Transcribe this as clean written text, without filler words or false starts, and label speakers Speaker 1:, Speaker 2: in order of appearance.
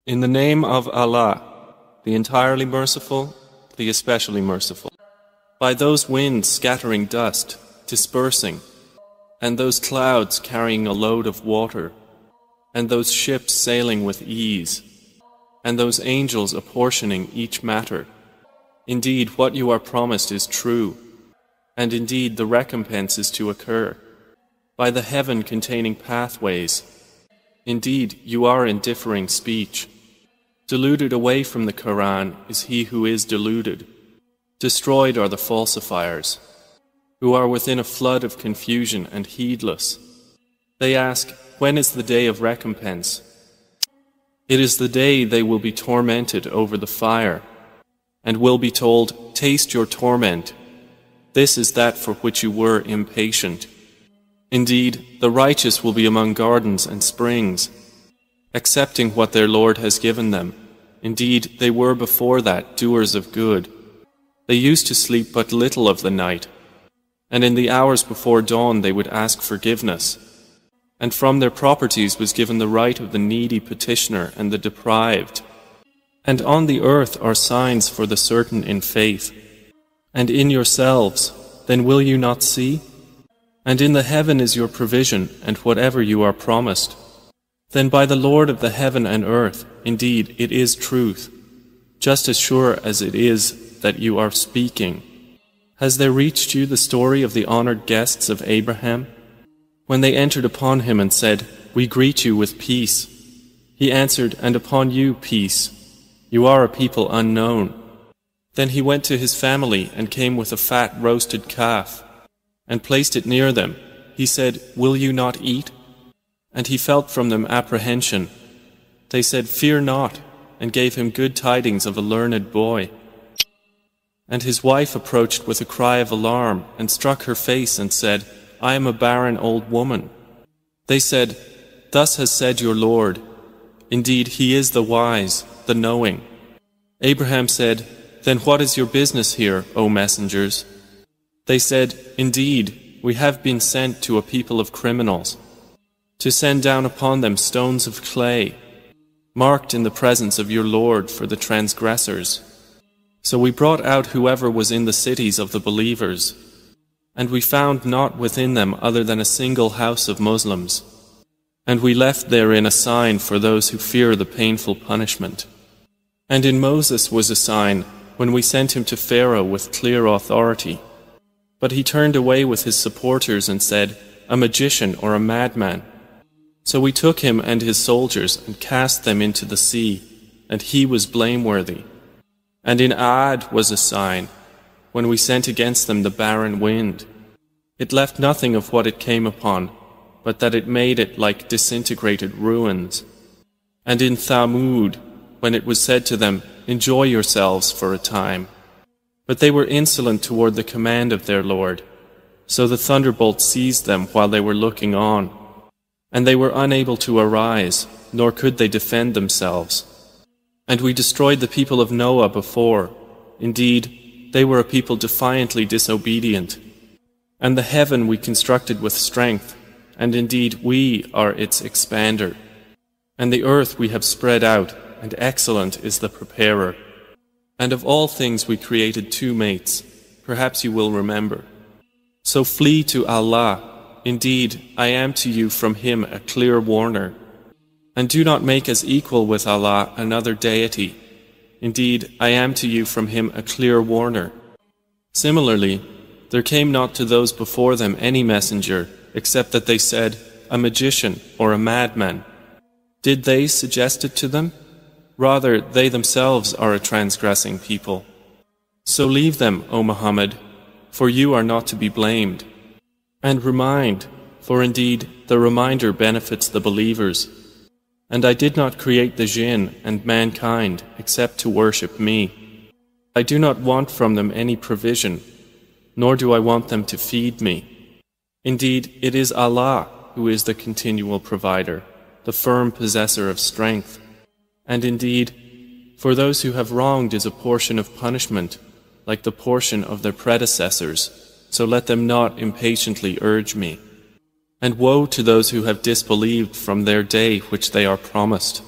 Speaker 1: In the name of Allah, the entirely merciful, the especially merciful. By those winds scattering dust, dispersing, and those clouds carrying a load of water, and those ships sailing with ease, and those angels apportioning each matter. Indeed, what you are promised is true, and indeed the recompense is to occur. By the heaven containing pathways, indeed you are in differing speech. Deluded away from the Quran is he who is deluded. Destroyed are the falsifiers, who are within a flood of confusion and heedless. They ask, when is the day of recompense? It is the day they will be tormented over the fire, and will be told, taste your torment. This is that for which you were impatient. Indeed, the righteous will be among gardens and springs, accepting what their Lord has given them. Indeed, they were before that doers of good. They used to sleep but little of the night, and in the hours before dawn they would ask forgiveness. And from their properties was given the right of the needy petitioner and the deprived. And on the earth are signs for the certain in faith. And in yourselves, then will you not see? And in the heaven is your provision, and whatever you are promised. Then by the Lord of the heaven and earth, indeed it is truth, just as sure as it is that you are speaking. Has there reached you the story of the honored guests of Abraham? When they entered upon him and said, we greet you with peace. He answered, and upon you peace. You are a people unknown. Then he went to his family and came with a fat roasted calf, and placed it near them. He said, will you not eat? And he felt from them apprehension. They said, fear not, and gave him good tidings of a learned boy. And his wife approached with a cry of alarm, and struck her face and said, I am a barren old woman. They said, thus has said your Lord. Indeed, he is the wise, the knowing. Abraham said, then what is your business here, O messengers? They said, indeed, we have been sent to a people of criminals, to send down upon them stones of clay, marked in the presence of your Lord for the transgressors. So we brought out whoever was in the cities of the believers, and we found not within them other than a single house of Muslims. And we left therein a sign for those who fear the painful punishment. And in Moses was a sign when we sent him to Pharaoh with clear authority. But he turned away with his supporters and said, a magician or a madman. So we took him and his soldiers and cast them into the sea, and he was blameworthy. And in Ad was a sign, when we sent against them the barren wind. It left nothing of what it came upon, but that it made it like disintegrated ruins. And in Thamud, when it was said to them, enjoy yourselves for a time. But they were insolent toward the command of their Lord. So the thunderbolt seized them while they were looking on. And they were unable to arise, nor could they defend themselves. And we destroyed the people of Noah before. Indeed, they were a people defiantly disobedient. And the heaven we constructed with strength, and indeed we are its expander. And the earth we have spread out, and excellent is the preparer. And of all things we created two mates, perhaps you will remember. So flee to Allah. Indeed, I am to you from him a clear warner. And do not make as equal with Allah another deity. Indeed, I am to you from him a clear warner. Similarly, there came not to those before them any messenger, except that they said, a magician or a madman. Did they suggest it to them? Rather, they themselves are a transgressing people. So leave them, O Muhammad, for you are not to be blamed. And remind, for indeed the reminder benefits the believers. And I did not create the jinn and mankind except to worship me. I do not want from them any provision, nor do I want them to feed me. Indeed, it is Allah who is the continual provider, the firm possessor of strength. And indeed, for those who have wronged is a portion of punishment, like the portion of their predecessors, so let them not impatiently urge me. And woe to those who have disbelieved from their day which they are promised.